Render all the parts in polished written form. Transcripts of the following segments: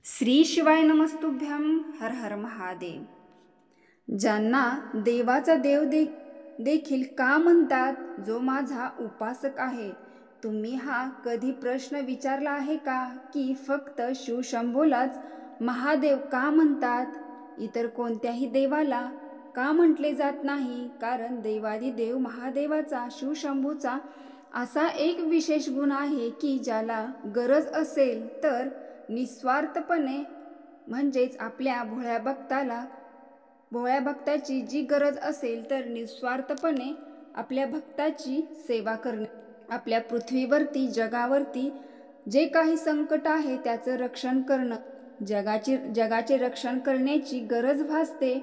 श्री शिवाय नमस्तुभ्यं हर हर महादेव। ज्यांना देवाचा देव देखील का म्हणतात, जो माझा उपासक आहे, तुम्ही हा कधी प्रश्न विचारला आहे का की फक्त शिवशंभूलाच महादेव का म्हणतात, इतर कोणत्याही देवाला का म्हटले जात नाही? कारण देवादिदेव महादेवाचा, शिवशंभूचा असा एक विशेष गुण आहे की ज्याला गरज असेल तर निस्वार्थपणे, म्हणजेच आपल्या भोळ्या भक्ताची जी गरज असेल तर निस्वार्थपणे आपल्या भक्ताची सेवा करणे, आपल्या पृथ्वीवरती, जगावरती जे काही संकट आहे त्याचं रक्षण करणं, जगाचे रक्षण करण्याची गरज भासते,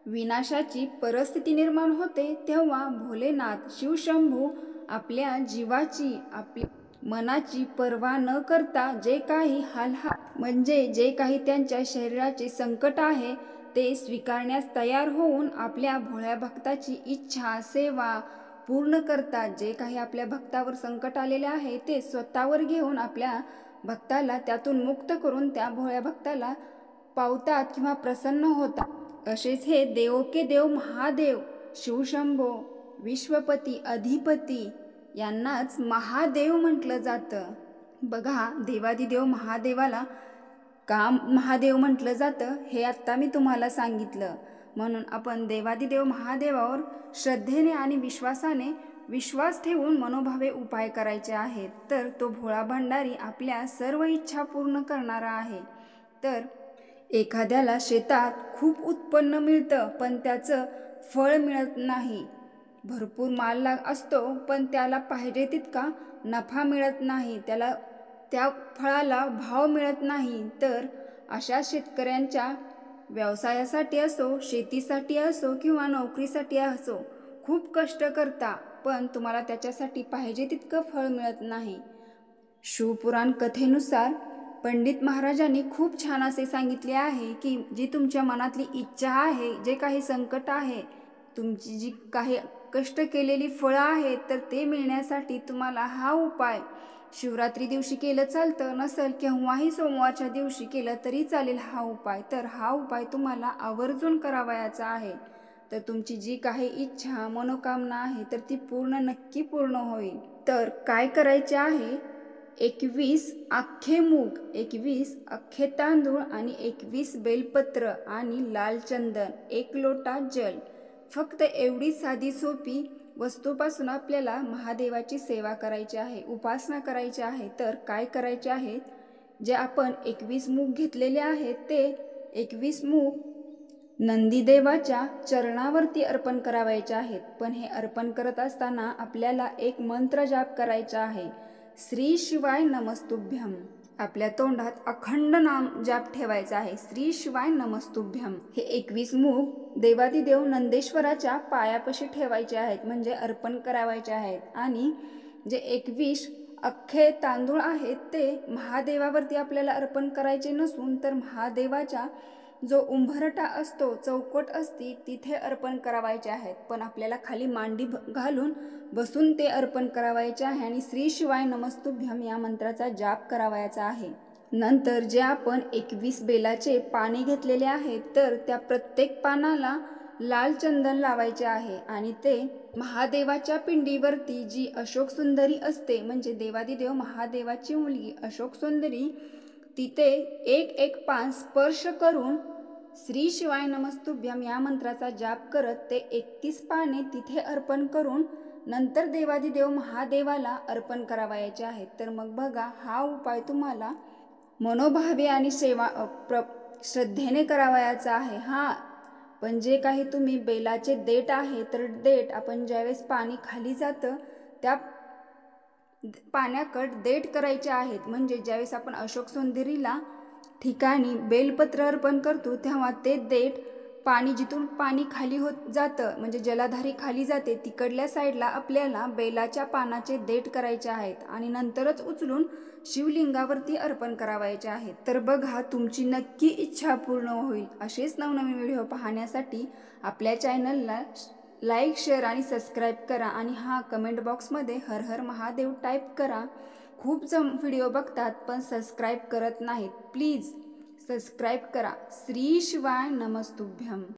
विनाशाची परिस्थिती निर्माण होते, तेव्हा भोलेनाथ शिवशंभू आपल्या जीवाची, आपल्या मनाची पर्वा न करता जे काही म्हणजे जे काही त्यांच्या शरीराचे संकट आहे ते स्वीकारण्यास तयार होऊन आपल्या भोळ्या भक्ताची इच्छा, सेवा पूर्ण करतात। जे काही आपल्या भक्तावर संकट आलेले आहे ते स्वतःवर घेऊन आपल्या भक्ताला त्यातून मुक्त करून त्या भोळ्या भक्ताला पावतात किंवा प्रसन्न होतात। असेच हे देवोके देव महादेव शिवशंभो, विश्वपती, अधिपती यांनाच महादेव म्हटलं जातं। बघा, देवादिदेव महादेवाला का महादेव म्हटलं जातं हे आत्ता मी तुम्हाला सांगितलं। म्हणून आपण देवादिदेव महादेवावर श्रद्धेने आणि विश्वास ठेवून मनोभावे उपाय करायचे आहेत, तर तो भोळा भंडारी आपल्या सर्व इच्छा पूर्ण करणारा आहे। तर एखाद्याला शेतात खूप उत्पन्न मिळतं पण त्याचं फळ मिळत नाही, भरपूर माल असतो पण त्याला पाहिजे तितका नफा मिळत नाही, त्याला त्या फळाला भाव मिळत नाही, तर अशा शेतकऱ्यांच्या व्यवसायासाठी असो, शेतीसाठी असो किंवा नोकरीसाठी असो खूप कष्ट करता पण तुम्हाला त्याच्यासाठी पाहिजे तितकं फळ मिळत नाही। शिवपुराण कथेनुसार पंडित महाराजांनी खूप छान असे सांगितले आहे की जी तुमच्या मनातली इच्छा आहे, जे काही संकट आहे, तुमची जी काही कष्ट केलेली फळं आहेत तर ते मिळण्यासाठी तुम्हाला हा उपाय शिवरात्री दिवशी केलं चालतं, नसेल केव्हाही सोमवारच्या दिवशी केलं तरी चालेल हा उपाय। तर हा उपाय तुम्हाला आवर्जून करावयाचा आहे, तर तुमची जी काही इच्छा, मनोकामना आहे तर ती नक्की पूर्ण होईल। तर काय करायचे आहे, 21 अख्खे मूग, 21 अख्खे तांदूळ आणि 21 बेलपत्र आणि लाल चंदन, 1 लोटा जल, फक्त एवढी साधी सोपी वस्तूपासून आपल्याला महादेवाची सेवा करायची आहे, उपासना करायची आहे। तर काय करायचे आहे, जे आपण 21 मूग घेतलेले आहेत ते 21 मूग नंदीदेवाच्या चरणावरती अर्पण करावायचे आहेत। पण हे अर्पण करत असताना आपल्याला एक मंत्र जाप करायचा आहे, श्री शिवाय नमस्तुभ्यम। आपल्या तोंडात अखंड नाम जाप ठेवायचा आहे, श्री शिवाय नमस्तुभ्यम। हे 21 मूग देवादिदेव नंदेश्वराच्या पायापाशी ठेवायचे आहेत, म्हणजे अर्पण करावायचे आहेत। आणि जे 21 अख्खे तांदूळ आहेत ते महादेवावरती आपल्याला अर्पण करायचे नसून तर महादेवाच्या जो उंबरठा असतो, चौकट असती, तिथे अर्पण करावायचे आहेत। पण आपल्याला खाली मांडी घालून बसून ते अर्पण करावायचे आहे आणि श्री शिवाय नमस्तुभ्यम या मंत्राचा जाप करावायचा आहे। नंतर जे आपण 21 बेलाचे पाने घेतलेले आहेत तर त्या प्रत्येक पानाला लाल चंदन लावायचे आहे आणि ते महादेवाच्या पिंडीवरती जी अशोक सुंदरी असते, म्हणजे देवादिदेव महादेवाची मुलगी अशोक सुंदरी, तिथे एक पान स्पर्श करून श्री शिवाय नमस्तुभ्यम या मंत्राचा जाप करत ते 31 पाने तिथे अर्पण करून नंतर देवादिदेव महादेवाला अर्पण करावायचे आहेत। तर मग बघा, हा उपाय तुम्हाला मनोभावे आणि श्रद्धेने करावयाचा आहे। पण जे काही तुम्ही बेलाचे देठ आहे तर देठ आपण ज्यावेळेस पाणी खाली जातं त्या पाण्याकड देठ करायचे आहेत, म्हणजे ज्यावेळेस आपण अशोक सुंदरीला ठिकाणी बेलपत्र अर्पण करतो तेव्हा ते देठ पाणी, जिथून पाणी खाली होत जातं, म्हणजे जलाधारी खाली जाते, तिकडल्या साईडला आपल्याला बेलाच्या पानाचे देठ करायचे आहेत आणि नंतरच उचलून शिवलिंगावरती अर्पण करावायचे आहेत। तर बघा, तुमची नक्की इच्छा पूर्ण होईल। असेच नवनवीन व्हिडिओ पाहण्यासाठी आपल्या चॅनलला लाईक, शेअर आणि सबस्क्राईब करा आणि कमेंट बॉक्समध्ये हर हर महादेव टाईप करा। खूप जण व्हिडिओ बघतात पण सबस्क्राईब करत नाहीत. प्लीज सबस्क्राईब करा. श्री शिवाय नमस्तुभ्यम.